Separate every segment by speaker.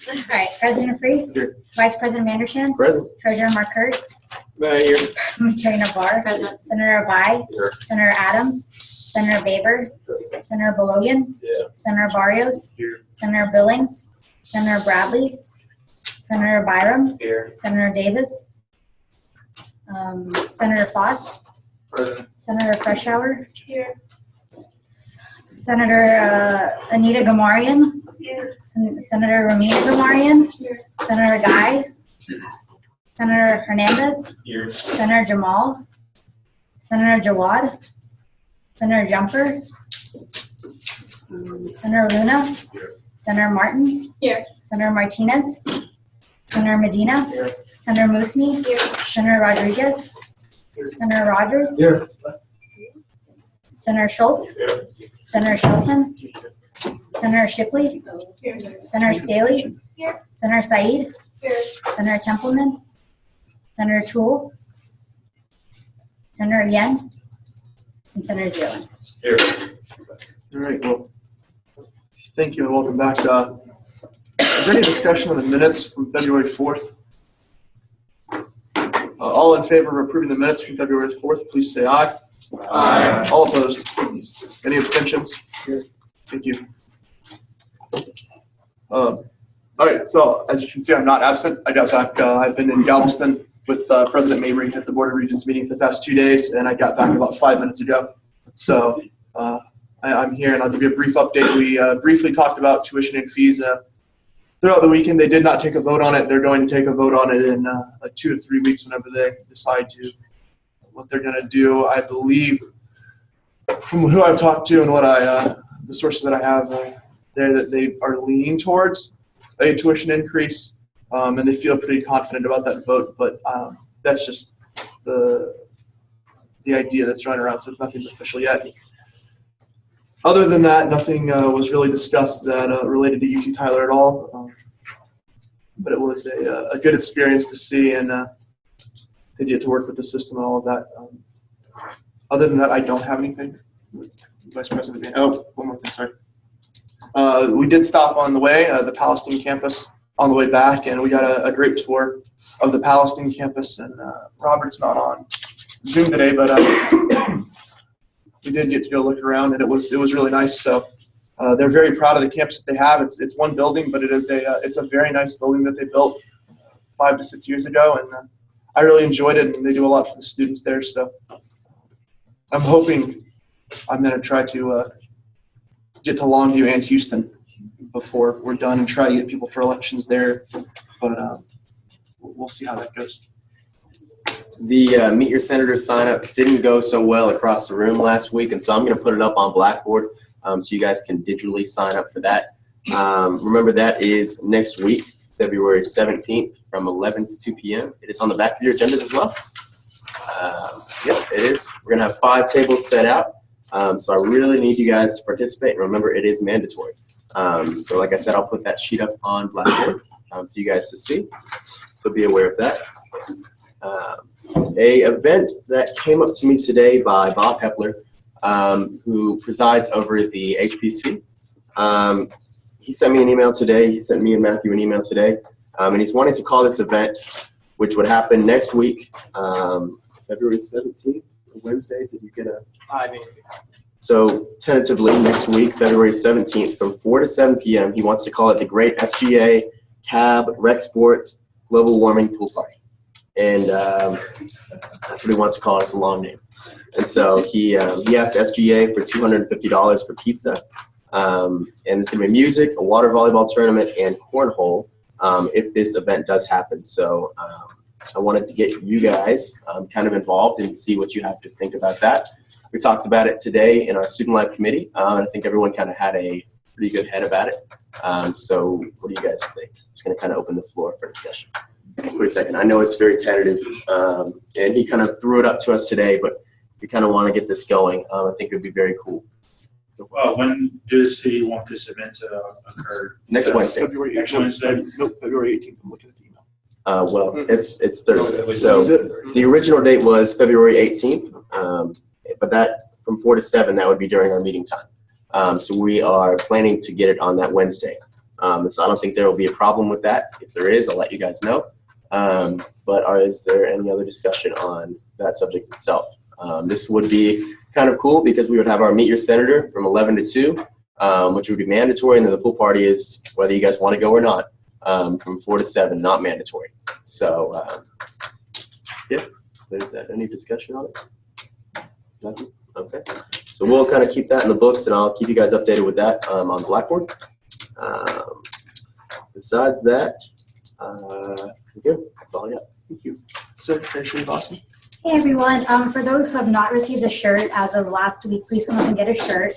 Speaker 1: All right, President Free.
Speaker 2: Here.
Speaker 1: Vice President Mandershans.
Speaker 2: Present.
Speaker 1: Treasurer Mark Hurt.
Speaker 2: Here.
Speaker 1: Parliamentarian Navarre. Present. Senator Abai.
Speaker 2: Here.
Speaker 1: Senator Adams. Senator Baber. Senator Belogan.
Speaker 2: Yeah.
Speaker 1: Senator Barrios.
Speaker 2: Here.
Speaker 1: Senator Billings. Senator Bradley. Senator Byram.
Speaker 2: Here.
Speaker 1: Senator Davis. Senator Foss.
Speaker 2: Present.
Speaker 1: Senator Freshour. Here. Senator Anita Gamarian. Here. Senator Ramita Gamarian. Here. Senator Guy. Senator Hernandez.
Speaker 2: Here.
Speaker 1: Senator Jamal. Senator Jawad. Senator Jumper. Senator Luna.
Speaker 2: Here.
Speaker 1: Senator Martin.
Speaker 3: Here.
Speaker 1: Senator Martinez. Senator Medina.
Speaker 2: Here.
Speaker 1: Senator Musni.
Speaker 3: Here.
Speaker 1: Senator Rodriguez.
Speaker 2: Here.
Speaker 1: Senator Rogers.
Speaker 2: Here.
Speaker 1: Senator Schultz.
Speaker 2: Here.
Speaker 1: Senator Shelton. Senator Shipley.
Speaker 3: Here.
Speaker 1: Senator Staley.
Speaker 3: Here.
Speaker 1: Senator Said.
Speaker 3: Here.
Speaker 1: Senator Templeman. Senator Toole. Senator Yen. And Senator Zealand.
Speaker 2: Here.
Speaker 4: All right, well, thank you and welcome back. Is there any discussion on the minutes from February 4th? All in favor of approving the minutes from February 4th, please say aye.
Speaker 2: Aye.
Speaker 4: All opposed? Any abstentions? Thank you. All right, so as you can see, I'm not absent. I got back, I've been in Galveston with President Mabry at the Board of Regents meeting for the past 2 days, and I got back about 5 minutes ago. So I'm here, and I'll give you a brief update. We briefly talked about tuition and fees throughout the weekend. They did not take a vote on it. They're going to take a vote on it in like 2 to 3 weeks whenever they decide to what they're going to do. I believe from who I've talked to and what the sources that I have there that they are leaning towards a tuition increase, and they feel pretty confident about that vote. But that's just the idea that's running around, so nothing's official yet. Other than that, nothing was really discussed that related to UT Tyler at all. But it was a good experience to see, and they get to work with the system and all of that. Other than that, I don't have anything. Vice President, one more thing, sorry. We did stop on the way, the Palestine campus, on the way back, and we got a great tour of the Palestine campus. And Robert's not on Zoom today, but we did get to go look around, and it was really nice. So they're very proud of the campus that they have. It's one building, but it's a very nice building that they built 5 to 6 years ago, and I really enjoyed it, and they do a lot for the students there. So I'm hoping I'm going to try to get to Longview and Houston before we're done and try to get people for elections there, but we'll see how that goes.
Speaker 5: The Meet Your Senator signups didn't go so well across the room last week, and so I'm going to put it up on Blackboard so you guys can digitally sign up for that. Remember, that is next week, February 17th from 11 to 2 p.m. It is on the back of your agendas as well. Yep, it is. We're going to have 5 tables set out, so I really need you guys to participate. And remember, it is mandatory. So like I said, I'll put that sheet up on Blackboard for you guys to see, so be aware of that. A event that came up to me today by Bob Hepler, who presides over the HPC. He sent me an email today. He sent me and Matthew an email today, and he's wanting to call this event, which would happen next week, February 17th, Wednesday. Did you get a? So tentatively next week, February 17th, from 4 to 7 p.m., he wants to call it the Great SGA Cab Rec Sports Global Warming Pool Party. And that's what he wants to call it. It's a long name. And so he asked SGA for $250 for pizza. And it's going to be music, a water volleyball tournament, and cornhole if this event does happen. So I wanted to get you guys kind of involved and see what you have to think about that. We talked about it today in our student life committee. I think everyone kind of had a pretty good head about it. So what do you guys think? I'm just going to kind of open the floor for discussion. Wait a second. I know it's very tentative, and he kind of threw it up to us today, but we kind of want to get this going. I think it would be very cool.
Speaker 6: Well, when does he want this event to occur?
Speaker 5: Next Wednesday.
Speaker 4: February 18th.
Speaker 6: Next Wednesday?
Speaker 4: Nope, February 18th. I'm looking at the email.
Speaker 5: Well, it's Thursday. So the original date was February 18th, but that from 4 to 7, that would be during our meeting time. So we are planning to get it on that Wednesday. So I don't think there will be a problem with that. If there is, I'll let you guys know. But is there any other discussion on that subject itself? This would be kind of cool because we would have our Meet Your Senator from 11 to 2, which would be mandatory, and then the pool party is whether you guys want to go or not, from 4 to 7, not mandatory. So, yeah, there's that. Any discussion on it? Nothing? Okay. So we'll kind of keep that in the books, and I'll keep you guys updated with that on Blackboard. Besides that, good. That's all I got. Thank you.
Speaker 4: So, Commissioner Boston?
Speaker 1: Hey everyone, for those who have not received a shirt as of last week, please come up and get a shirt.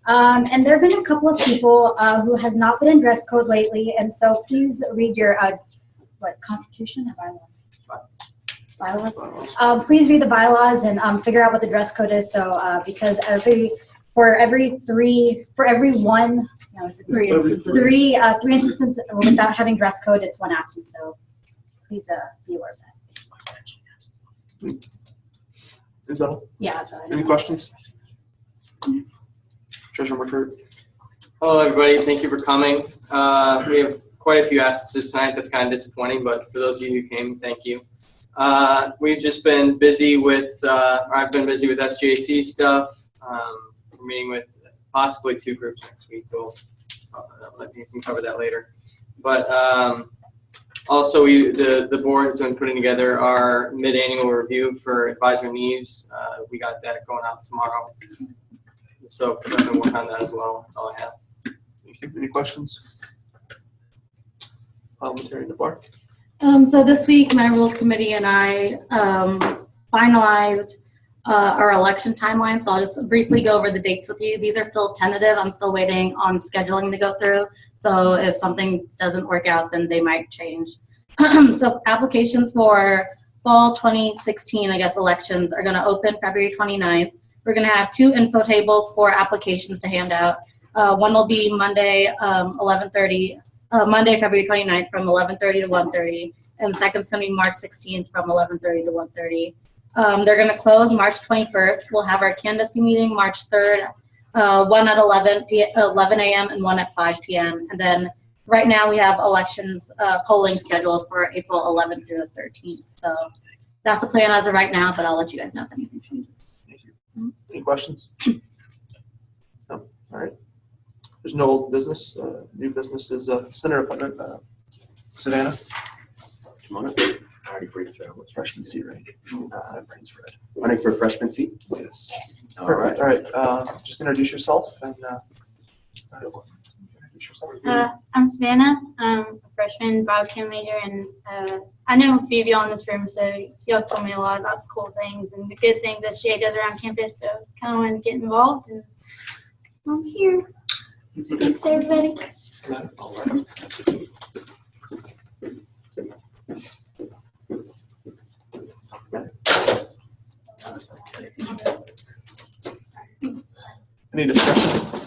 Speaker 1: And there have been a couple of people who have not been in dress code lately, and so please read your, Constitution or bylaws? Bylaws? Please read the bylaws and figure out what the dress code is, so, because for every three instances without having dress code, it's one absence, so please be aware of that.
Speaker 4: Is that all?
Speaker 1: Yeah, absolutely.
Speaker 4: Any questions? Treasurer McCurt?
Speaker 2: Hello, everybody. Thank you for coming. We have quite a few absences tonight. That's kind of disappointing, but for those of you who came, thank you. We've just been busy with, I've been busy with SGA stuff. We're meeting with possibly 2 groups next week. We'll you can cover that later. But also, the board has been putting together our mid-annual review for advisor needs. We got that going out tomorrow. So I've been working on that as well. That's all I have.
Speaker 4: Thank you. Any questions? Parliamentarian DeBar?
Speaker 3: So this week, my rules committee and I finalized our election timeline. So I'll just briefly go over the dates with you. These are still tentative. I'm still waiting on scheduling to go through. So if something doesn't work out, then they might change. So applications for fall 2016, elections are going to open February 29th. We're going to have 2 info tables for applications to hand out. One will be Monday, 11:30. Monday, February 29th from 11:30 to 1:30. And the second's going to be March 16th from 11:30 to 1:30. They're going to close March 21st. We'll have our candidacy meeting March 3rd. One at 11 a.m. and one at 5 p.m. And then right now we have elections polling scheduled for April 11th through the 13th. So that's the plan as of right now, but I'll let you guys know if anything changes.
Speaker 4: Thank you. Any questions? No. All right. There's no old business. New business is center appointment. Savannah?
Speaker 5: Come on up. I already briefed her. What's
Speaker 4: Freshman seat, right?
Speaker 5: Brain's red. Running for a freshman seat?
Speaker 4: Yes.
Speaker 5: All
Speaker 4: Perfect.
Speaker 5: right.
Speaker 4: All right. Just introduce yourself and introduce yourself.
Speaker 7: I'm Savannah. I'm a freshman biochem major, and I know a few of y'all in this room, so y'all told me a lot about the cool things and the good things SGA does around campus, so kind of wanted to get involved, and I'm here. Thanks, everybody.
Speaker 4: All right. Any discussion?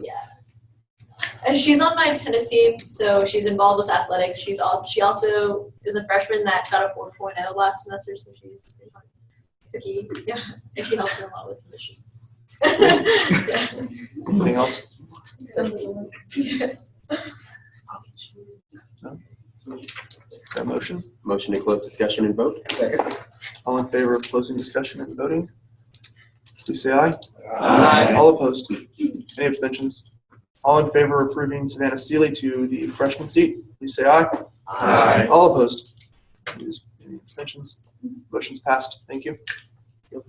Speaker 8: Yeah. She's on my tennis team, so she's involved with athletics. She also is a freshman that got a 4.0 last semester, so she's pretty fun. Cookie, yeah, and she helps me a lot with the machines. Yeah.
Speaker 4: Anything else?
Speaker 8: Yes.
Speaker 4: No? Is there a motion?
Speaker 5: Motion to close discussion and vote.
Speaker 2: Second.
Speaker 4: All in favor of closing discussion and voting? Please say aye.
Speaker 2: Aye.
Speaker 4: All opposed? Any abstentions? All in favor of approving Savannah Seeley to the freshman seat? Please say aye.
Speaker 2: Aye.
Speaker 4: All opposed? Any abstentions? Motion's passed. Thank you. Thank you.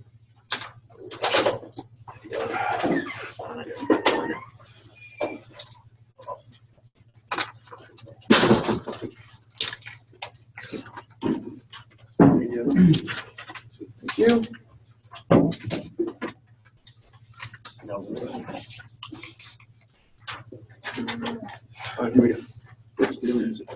Speaker 4: All right, here we go. Let's do music.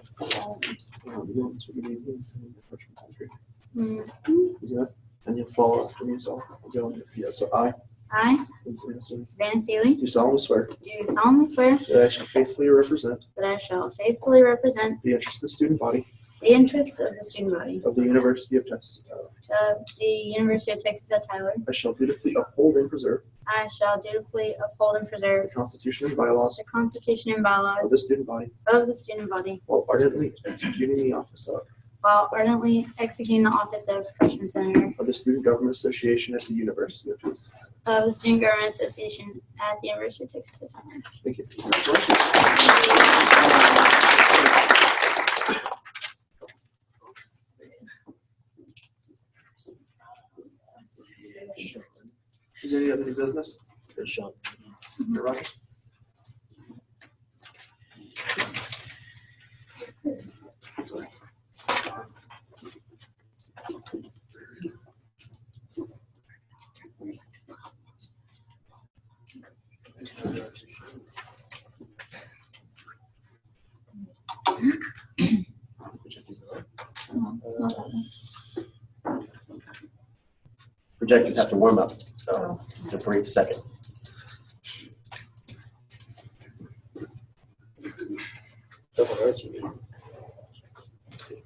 Speaker 4: Is that? And you'll follow after me, so I'll go. Yeah, so I.
Speaker 7: I,
Speaker 4: Do
Speaker 7: Savannah Seeley,
Speaker 4: solemnly swear
Speaker 7: do solemnly swear
Speaker 4: that I shall faithfully represent
Speaker 7: that I shall faithfully represent
Speaker 4: the interests of the student body
Speaker 7: the interests of the student body
Speaker 4: of the University of Texas at Tyler.
Speaker 7: of the University of Texas at Tyler.
Speaker 4: I shall dutifully uphold and preserve
Speaker 7: I shall dutifully uphold and preserve
Speaker 4: the Constitution and bylaws
Speaker 7: the Constitution and
Speaker 4: of
Speaker 7: bylaws
Speaker 4: the student body
Speaker 7: of the student body
Speaker 4: while ardently executing the office
Speaker 7: while ardently executing the office of Freshman Senator
Speaker 4: of the Student Government Association at the University of Texas.
Speaker 7: of the Student Government Association at the University of Texas at Tyler.
Speaker 4: Thank you. Congratulations. Is there any other new business? Good shot. Rogers?
Speaker 5: Projectors have to warm up, so just a brief second. It's up on our TV. Let's see.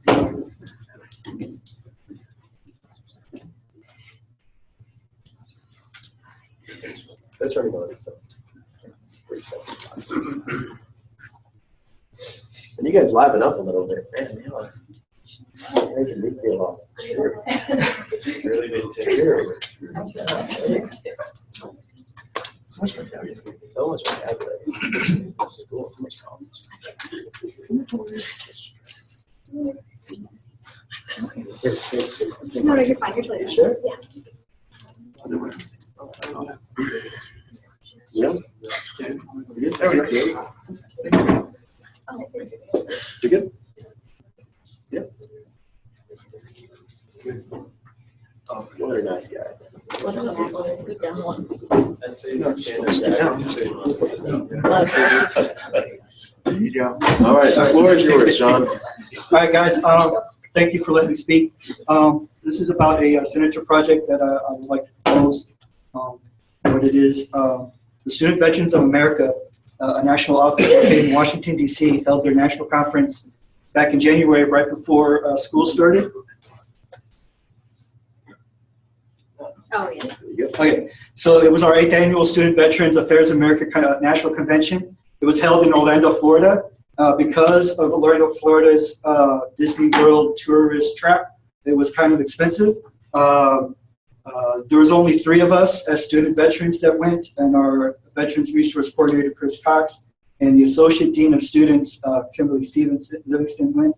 Speaker 5: Go turn it on, so. Brief second. And you guys liven up a little bit. Man, they are making me feel awesome. Really did take care of it. So much vocabulary. So much vocabulary. So much school, so much college.
Speaker 8: No, you're fine. You're totally fine.
Speaker 5: Sure?
Speaker 8: Yeah.
Speaker 5: Yeah. There we go. You good? Yes. Oh, what a nice guy.
Speaker 8: Scoot down one.
Speaker 5: I'd say
Speaker 4: No, just don't sit down. There you go.
Speaker 5: All right, the floor is yours, Sean.
Speaker 9: All right, guys, thank you for letting me speak. This is about a senator project that I would like to propose. What it is, the Student Veterans of America, a national office located in Washington, D.C., held their national conference back in January, right before school started.
Speaker 8: Oh, yeah.
Speaker 9: Okay, so it was our 8th annual Student Veterans Affairs America National Convention. It was held in Orlando, Florida. Because of Orlando, Florida's Disney World tourist trap, it was kind of expensive. There was only 3 of us as student veterans that went, and our Veterans Resource Coordinator, Chris Cox, and the Associate Dean of Students, Kimberly Livingston went.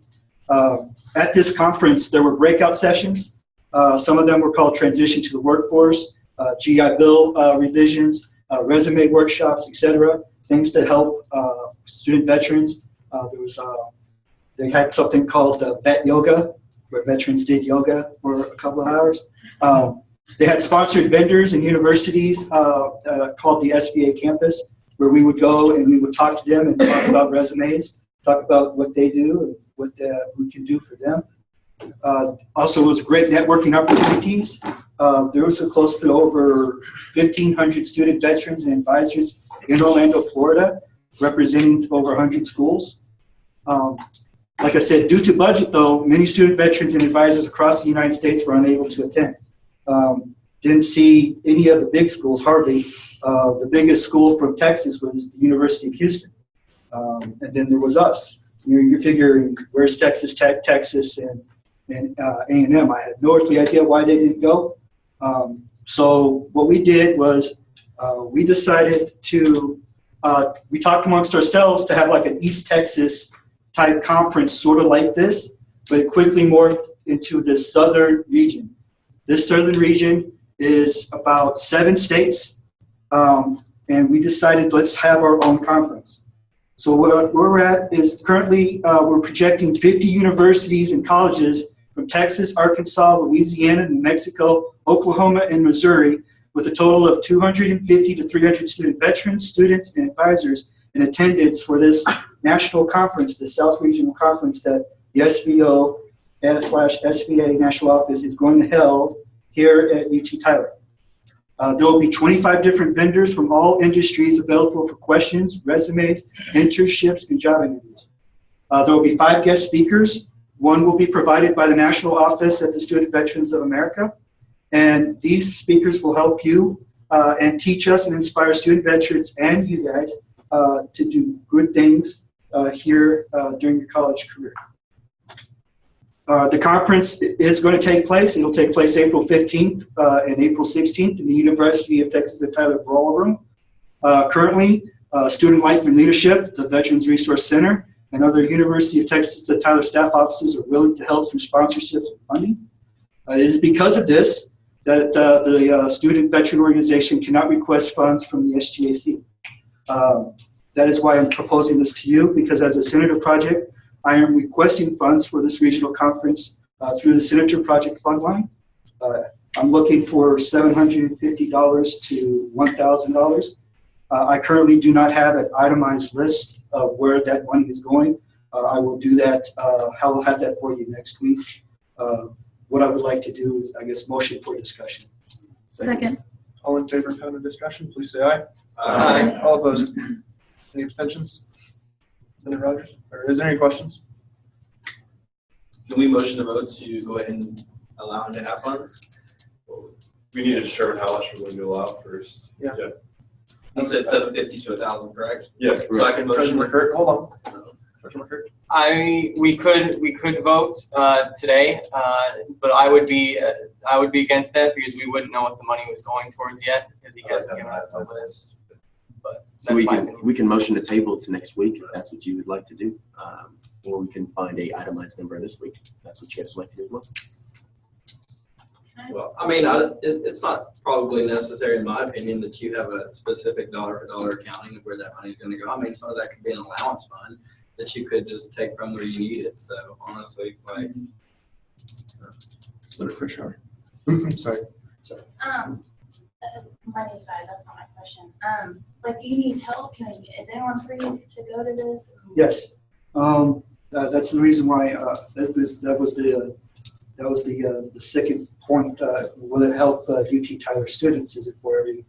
Speaker 9: At this conference, there were breakout sessions. Some of them were called Transition to the Workforce, GI Bill revisions, resume workshops, etc. Things to help student veterans. They had something called Vet Yoga, where veterans did yoga for a couple of hours. They had sponsored vendors and universities called the SGA campus, where we would go and we would talk to them and talk about resumes, talk about what they do and what we can do for them. Also, it was great networking opportunities. There was close to over 1,500 student veterans and advisors in Orlando, Florida, representing over 100 schools. Like I said, due to budget, though, many student veterans and advisors across the United States were unable to attend. Didn't see any of the big schools, hardly. The biggest school from Texas was the University of Houston. And then there was us. You're figuring, where's Texas Tech, Texas, and A&M? I had no earthly idea why they didn't go. So what we did was we decided to, we talked amongst ourselves to have like an East Texas type conference, sort of like this, but it quickly morphed into the southern region. This southern region is about 7 states, and we decided let's have our own conference. So where we're at is currently we're projecting 50 universities and colleges from Texas, Arkansas, Louisiana, New Mexico, Oklahoma, and Missouri, with a total of 250 to 300 student veterans, students, and advisors in attendance for this national conference, the South Regional Conference that the SVO/SVA National Office is going to hold here at UT Tyler. There will be 25 different vendors from all industries available for questions, resumes, internships, and job interviews. There will be 5 guest speakers. 1 will be provided by the National Office at the Student Veterans of America. And these speakers will help you and teach us and inspire student veterans and you guys to do good things here during your college career. The conference is going to take place. It'll take place April 15th and April 16th in the University of Texas at Tyler Ballroom. Currently, Student Life and Leadership, the Veterans Resource Center, and other University of Texas at Tyler staff offices are willing to help through sponsorships and funding. It is because of this that the Student Veteran Organization cannot request funds from the SGAC. That is why I'm proposing this to you, because as a Senator project, I am requesting funds for this regional conference through the Senator Project Fund line. I'm looking for $750 to $1,000. I currently do not have an itemized list of where that money is going. I will do that. I will have that for you next week. What I would like to do is, I guess, motion for discussion.
Speaker 3: Second.
Speaker 4: All in favor of having a discussion, please say aye.
Speaker 2: Aye.
Speaker 4: All opposed? Any abstentions? Senator Rogers, or is there any questions?
Speaker 10: Can we motion to vote to go ahead and allow him to have funds?
Speaker 11: We need to determine how much we're going to allow first.
Speaker 4: Yeah.
Speaker 10: He said 750 to 1,000, correct?
Speaker 11: Yeah.
Speaker 10: So I can motion.
Speaker 4: Treasurer McCurt, hold on. Treasurer McCurt.
Speaker 2: We could vote today, but I would be against that because we wouldn't know what the money was going towards yet because he hasn't given us some of this. But
Speaker 5: So we can motion to table to next week if that's what you would like to do, or we can find a itemized number this week. If that's what you guys would like to do as well.
Speaker 10: Well, I mean, it's not probably necessary, in my opinion, that you have a specific dollar-for-dollar accounting of where that money is going to go. I mean, some of that could be an allowance fund that you could just take from where you need it. So honestly, like,
Speaker 4: Senator Fisher. Sorry.
Speaker 12: Money side, that's not my question. Like, do you need help? Is anyone free to go to this?
Speaker 9: Yes. That's the reason why that was the second point. Will it help UT Tyler students? Is it for every?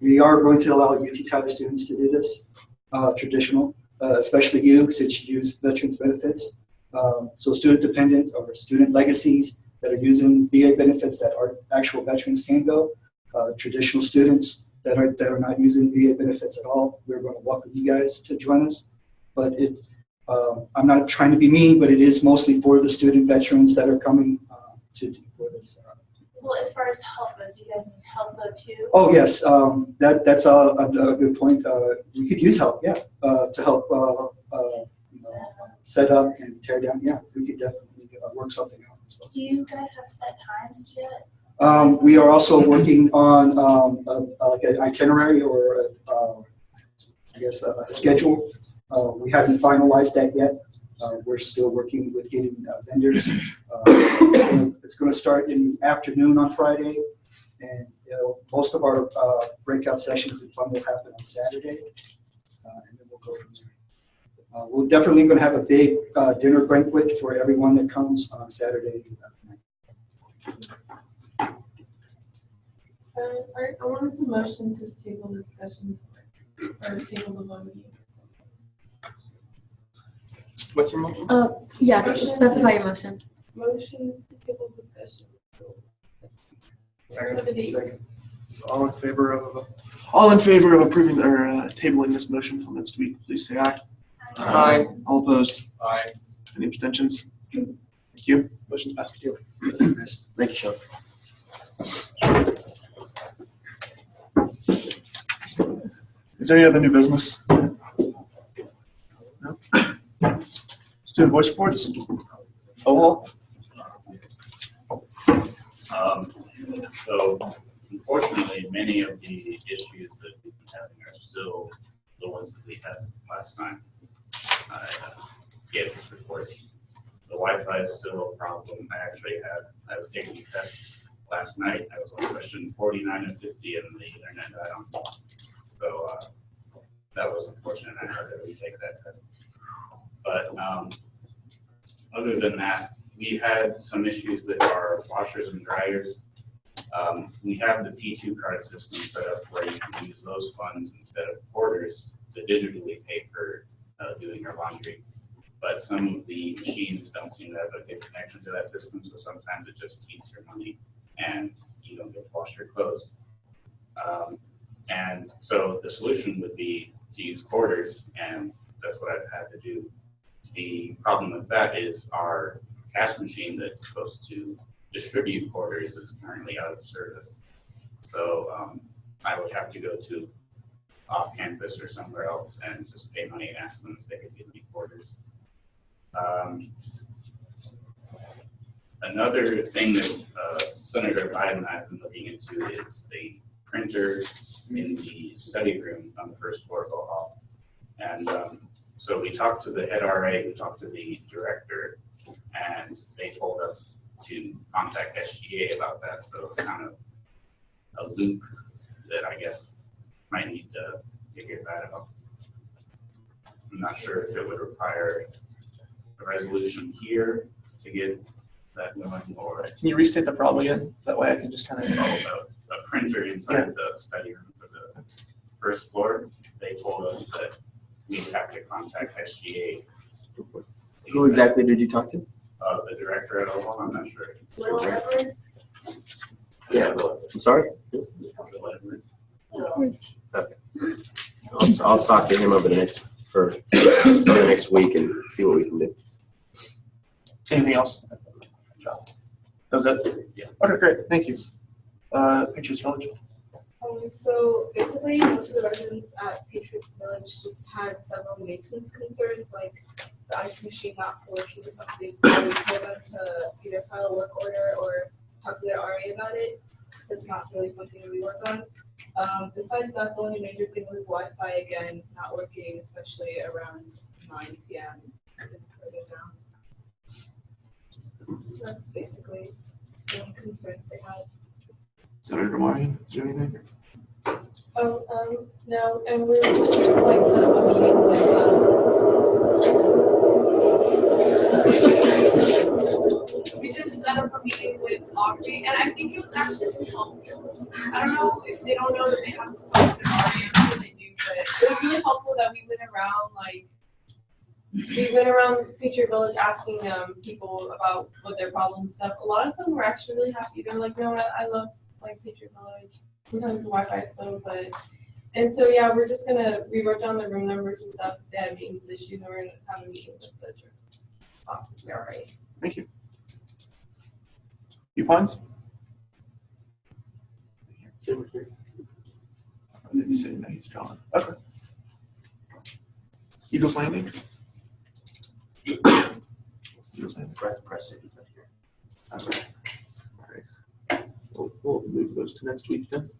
Speaker 9: We are going to allow UT Tyler students to do this traditional, especially you, since you use veterans benefits. So student dependents or student legacies that are using VA benefits that are actual veterans can go. Traditional students that are not using VA benefits at all, we're going to welcome you guys to join us. But I'm not trying to be mean, but it is mostly for the student veterans that are coming to do this.
Speaker 12: Well, as far as help goes, you guys need help though too?
Speaker 9: Oh yes, that's a good point. We could use help, yeah, to help set up and tear down. Yeah, we could definitely work something out as well.
Speaker 12: Do you guys have set times yet?
Speaker 9: We are also working on like an itinerary or I guess a schedule. We haven't finalized that yet. We're still working with getting vendors. It's going to start in the afternoon on Friday, and most of our breakout sessions and fun will happen on Saturday, and then we'll go from there. We're definitely going to have a big dinner banquet for everyone that comes on Saturday night.
Speaker 13: I wanted to motion to table discussion or table the voting.
Speaker 2: What's your motion?
Speaker 3: Yes, specify your motion.
Speaker 13: Motion to table discussion.
Speaker 4: Second.
Speaker 13: 7 days.
Speaker 4: Second. All in favor of approving or tabling this motion until next week, please say aye.
Speaker 2: Aye.
Speaker 4: All opposed?
Speaker 2: Aye.
Speaker 4: Any abstentions? Thank you. Motion's passed.
Speaker 5: Thank you, Sean.
Speaker 4: Is there any other new business? No? Student voice reports? Oh,
Speaker 6: So unfortunately, many of the issues that we've been having are still the ones that we had last time. I gave this report. The Wi-Fi is still a problem. I was taking a test last night. I was on question 49 and 50 and the internet died on. So that was unfortunate. I heard that we take that test. But other than that, we had some issues with our washers and dryers. We have the P2 card system set up where you can use those funds instead of quarters to digitally pay for doing your laundry. But some of the machines don't seem to have a good connection to that system, so sometimes it just eats your money and you don't get to wash your clothes. And so the solution would be to use quarters, and that's what I've had to do. The problem with that is our cash machine that's supposed to distribute quarters is currently out of service. So I would have to go to off campus or somewhere else and just pay money and ask them if they could give me quarters. Another thing that Senator Biden and I have been looking into is the printer in the study room on the first floor of the hall. And so we talked to the head RA, we talked to the director, and they told us to contact SGA about that. So it's kind of a loop that I guess might need to figure that out. I'm not sure if it would require a resolution here to get that going, or
Speaker 4: Can you restate the problem again? That way I can just kind of.
Speaker 6: a printer inside the study room for the first floor. They told us that we'd have to contact SGA.
Speaker 5: Who exactly did you talk to?
Speaker 6: The director at Oval, I'm not sure.
Speaker 12: Will Edwards?
Speaker 5: Yeah, I'm sorry? Okay. I'll talk to him over the next week and see what we can do.
Speaker 4: Anything else? That was it?
Speaker 6: Yeah.
Speaker 4: Okay, great. Thank you. Pictures Village.
Speaker 13: So basically, most of the residents at Patriots Village just had several maintenance concerns, like the ice machine not working or something. So we told them to either file a work order or talk to their RA about it. It's not really something that we work on. Besides that, the only major thing was Wi-Fi again not working, especially around 9 p.m. further down. That's basically the only concerns they had.
Speaker 4: Senator Marion, is there anything?
Speaker 13: No, and we were just like set up a meeting with we just set up a meeting with Aubrey, and I think it was actually helpful. I don't know if they don't know that they have to talk to the RA, I'm sure they do, but it was really helpful that we went around Patriot Village asking people about what their problems and stuff. A lot of them were actually really happy. They're like, no, I love like Patriot Village. Sometimes the Wi-Fi is slow, and so yeah, we wrote down the room numbers and stuff. They had maintenance issues, and we're gonna have a meeting with the RA.
Speaker 4: Thank you. Viewpoints? He's saying that he's gone. Okay. Eagles Landing? Eagles Landing.
Speaker 5: Preston is up here.
Speaker 4: Okay. All right. We'll move those to next week then.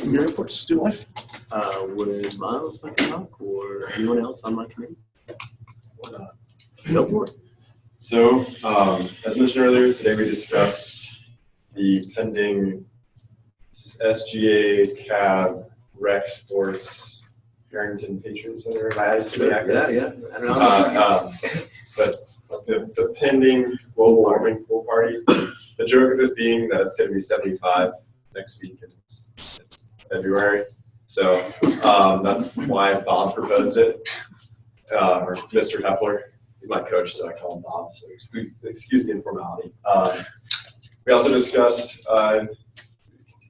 Speaker 4: Your reports, student life?
Speaker 5: Would Miles like to talk, or anyone else on my committee? Go for it.
Speaker 11: So, as mentioned earlier, today we discussed the pending SGA CAB Rec Sports Harrington Patriot Center. Am I adding to the acronyms?
Speaker 5: Yeah. I don't know.
Speaker 11: But the pending global warming pool party. The joke of it being that it's going to be 75 next week, and it's February. So that's why Bob proposed it, or Mr. Hepler. He's my coach, so I call him Bob. So excuse the informality. We also discussed,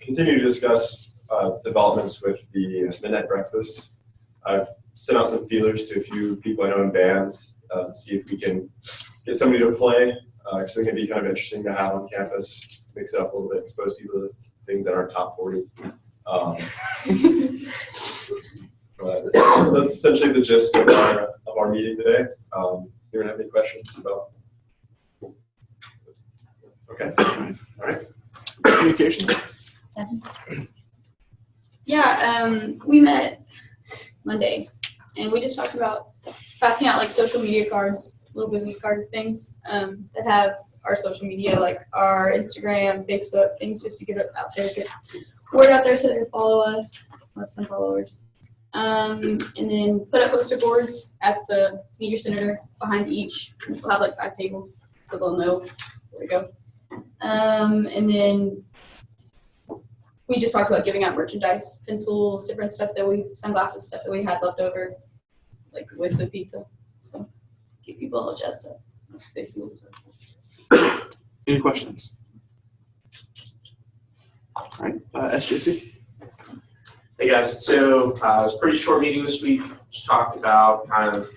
Speaker 11: continue to discuss developments with the midnight breakfast. I've sent out some feelers to a few people I know in bands to see if we can get somebody to play. It's going to be kind of interesting to have on campus, mix it up a little bit, expose people to things that aren't top 40. But that's essentially the gist of our meeting today. Anyone have any questions about? Okay. All right. Communications.
Speaker 8: Yeah, we met Monday, and we just talked about passing out like social media cards, little business card things that have our social media, like our Instagram, Facebook, things just to get it out there, get word out there so they can follow us, let some followers. And then put up poster boards at the media center behind each. We'll have like 5 tables so they'll know where to go. And then we just talked about giving out merchandise, pencils, different stuff sunglasses, stuff that we had left over, like with the pizza. So keep people all jazzed up. That's basically what
Speaker 4: Any questions? All right, SJC.
Speaker 14: Hey guys, so it was a pretty short meeting this week. Just talked about kind of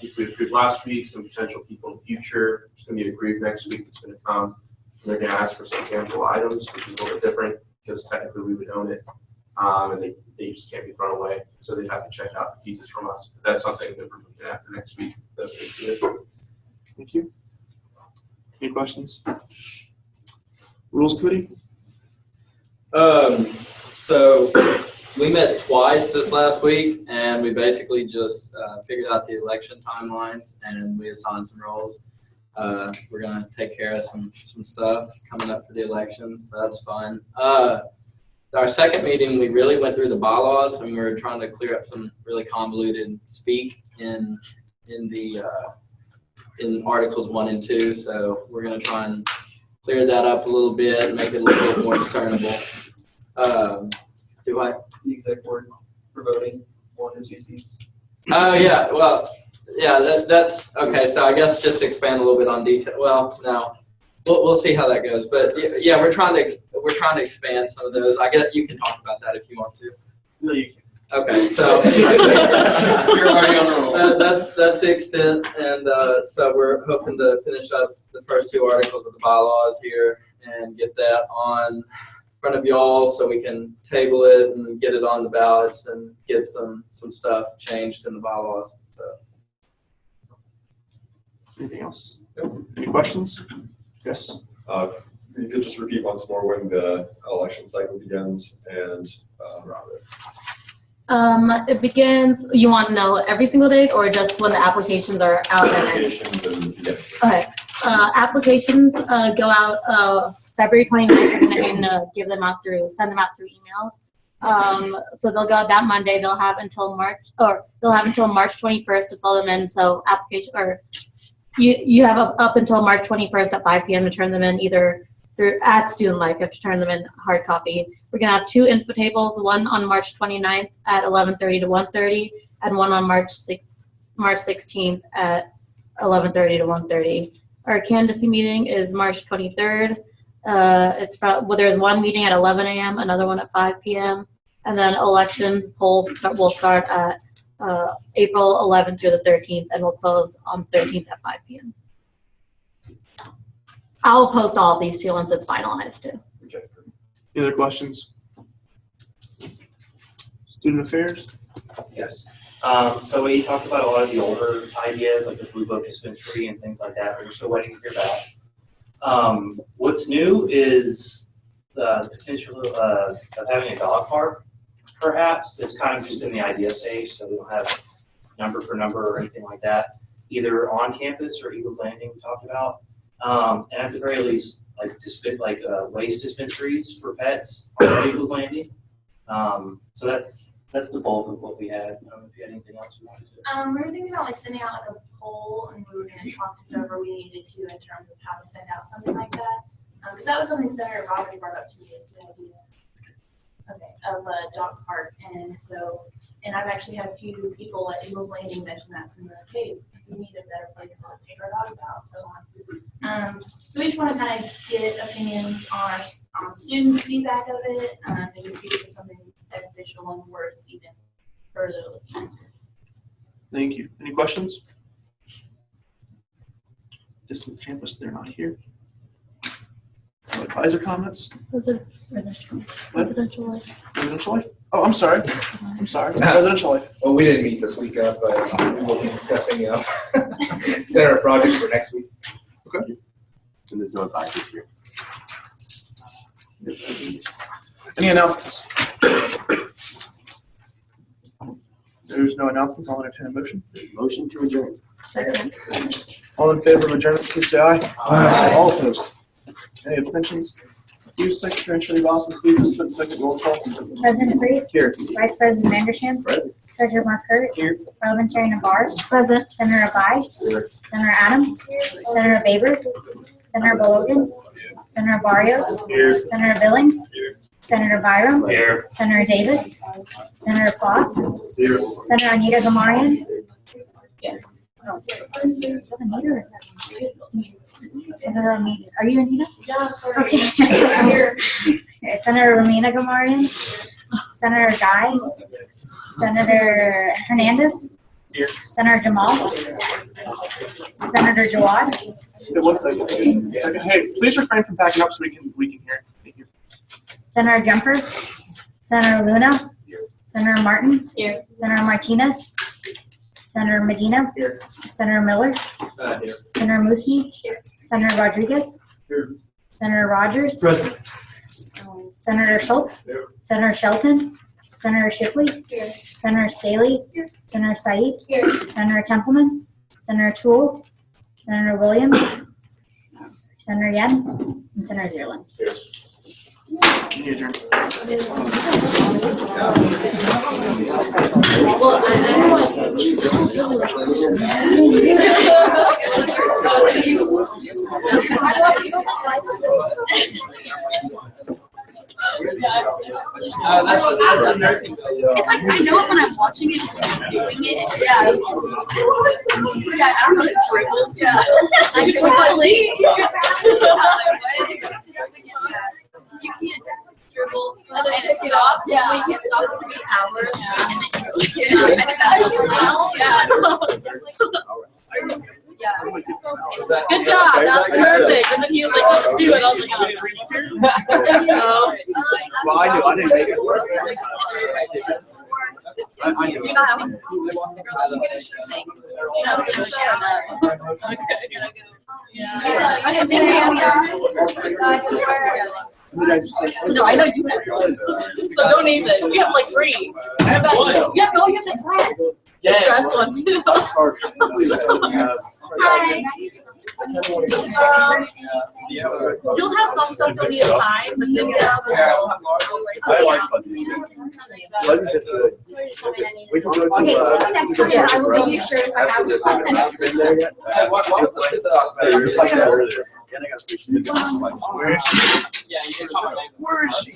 Speaker 14: people we approved last week, some potential people in the future. It's going to be agreed next week that's going to come. And they're going to ask for some tangible items, which is a little bit different because technically we would own it. And they just can't be thrown away. So they'd have to check out the pieces from us. But that's something that we're looking at for next week. That's good.
Speaker 4: Thank you. Any questions? Rules Committee?
Speaker 10: So we met twice this last week, and we basically just figured out the election timelines, and we assigned some roles. We're gonna take care of some stuff coming up for the election, so that's fun. Our second meeting, we really went through the bylaws, and we were trying to clear up some really convoluted speak in Articles 1 and 2. So we're gonna try and clear that up a little bit, make it a little bit more discernible.
Speaker 15: The exec board for voting 1 and 2 seats.
Speaker 10: Oh yeah, well, yeah, that's okay. So I guess just to expand a little bit on detail. Well, no, we'll see how that goes. But yeah, we're trying to expand some of those. I guess you can talk about that if you want to.
Speaker 14: No, you can.
Speaker 10: Okay, so you're already on the roll. That's the extent, and so we're hoping to finish up the first 2 articles of the bylaws here and get that on front of y'all so we can table it and get it on the ballots and get some stuff changed in the bylaws. So.
Speaker 4: Anything else? Any questions? Yes.
Speaker 11: You could just repeat once more when the election cycle begins and
Speaker 3: It begins, you want to know every single date or just when the applications are out?
Speaker 11: applications and yeah.
Speaker 3: Okay. Applications go out February 29th. We're going to aim to send them out through emails. So they'll go out that Monday. They'll have until March 21st to fill them in. So you have up until March 21st at 5 p.m. to turn them in, either through at Student Life. You have to turn them in hard copy. We're going to have 2 info tables, one on March 29th at 11:30 to 1:30, and one on March 16th at 11:30 to 1:30. Our candidacy meeting is March 23rd. There's one meeting at 11 a.m., another one at 5 p.m., and then elections polls will start at April 11th through the 13th, and we'll close on 13th at 5 p.m. I'll post all of these too once it's finalized too.
Speaker 4: Okay. Any other questions? Student affairs?
Speaker 16: Yes. So we talked about a lot of the older ideas, like the Blue Book dispensary and things like that, but we're still waiting to hear back. What's new is the potential of having a dog park, perhaps. It's kind of just in the idea stage, so we don't have number for number or anything like that, either on campus or Eagles Landing we talked about. And at the very least, waste dispensaries for pets on Eagles Landing. So that's the bulk of what we had. I don't know if you had anything else you wanted to.
Speaker 12: We were thinking about sending out a poll, and we were going to talk to whoever we needed to in terms of how to send out something like that. Because that was something Senator Roberts brought up to me, is the idea of a dog park. And I've actually had a few people at Eagles Landing mention that to me, like, hey, we need a better place to take our dogs out. So we just want to kind of get opinions on students' feedback of it, maybe see if it's something beneficial and worth even further looking into.
Speaker 4: Thank you. Any questions? Distant campus, they're not here. Advisor comments?
Speaker 3: Residential life.
Speaker 4: Oh, I'm sorry. Residential life.
Speaker 15: Well, we didn't meet this week, but we will be discussing center projects for next week.
Speaker 4: Okay.
Speaker 5: And there's no advisors here.
Speaker 4: Any announcements? There's no announcements. I'll entertain a motion.
Speaker 5: Motion to adjourn.
Speaker 3: Second.
Speaker 4: All in favor of adjournment, please say aye.
Speaker 5: Aye.
Speaker 4: All opposed? Any abstentions? You, Secretary Shirley Boston, please just for the second roll call.
Speaker 1: President Reed.
Speaker 4: Here.
Speaker 1: Vice President Mandersham.
Speaker 5: Present.
Speaker 1: Treasurer Markert.
Speaker 4: Here.
Speaker 1: Parliamentary Navarre.
Speaker 3: Present.
Speaker 1: Senator Abai.
Speaker 5: Here.
Speaker 1: Senator Adams. Senator Baber. Senator Balogan. Senator Barrios.
Speaker 14: Here.
Speaker 1: Senator Billings.
Speaker 14: Here.
Speaker 1: Senator Byram.
Speaker 14: Here.
Speaker 1: Senator Davis. Senator Foss.
Speaker 14: Here.
Speaker 1: Senator Anita Gamarian.
Speaker 3: Yeah.
Speaker 1: Oh. Is that Anita or is that- Senator Amina. Are you Anita?
Speaker 12: Yeah, sorry.
Speaker 1: Okay.
Speaker 12: Here.
Speaker 1: Okay. Senator Romina Gamarian. Senator Guy. Senator Hernandez.
Speaker 4: Here.
Speaker 1: Senator Jamal. Senator Jawad.
Speaker 4: Hey, 1 second. Hey, please refrain from backing up so we can hear. Thank you.
Speaker 1: Senator Jumper. Senator Luna. Senator Martin.
Speaker 8: Here.
Speaker 1: Senator Martinez. Senator Medina.
Speaker 10: Here.
Speaker 1: Senator Miller.
Speaker 10: Here.
Speaker 1: Senator Musi.
Speaker 8: Here.
Speaker 1: Senator Rodriguez.
Speaker 10: Here.
Speaker 1: Senator Rogers.
Speaker 4: President.
Speaker 1: Senator Schultz.
Speaker 10: Here.
Speaker 1: Senator Shelton. Senator Shipley.
Speaker 8: Here.
Speaker 1: Senator Staley.
Speaker 8: Here.
Speaker 1: Senator Said.
Speaker 8: Here.
Speaker 1: Senator Templeman. Senator Toole. Senator Williams. Senator Yen. And Senator Zierland.
Speaker 4: Can you adjourn?
Speaker 8: Well,
Speaker 12: It's like I know it when I'm watching it, doing it. Yeah. Yeah, I don't know how to dribble. Yeah. I can totally. You can't dribble and it stops. Yeah. Well, you can't stop for 3 hours. And then I think that's yeah.
Speaker 3: Good job. That was perfect. And then he was like, do it. I was like,
Speaker 4: Well, I didn't make it. I knew.
Speaker 8: You know how one?
Speaker 3: no, I know you have. So don't even. We have like 3. Yeah, no, you have the dress.
Speaker 4: Yes.
Speaker 3: Dress one too.
Speaker 12: Hi.
Speaker 3: You'll have some stuff you'll need to sign, but then you have
Speaker 4: I like Fuzzy. Fuzzy's just good. We can go to.
Speaker 3: yeah, I will make sure if I have
Speaker 4: You been there yet?
Speaker 10: What was
Speaker 4: We were talking about earlier. Yeah, I got a fish.
Speaker 2: Yeah, you can.
Speaker 4: Where is she?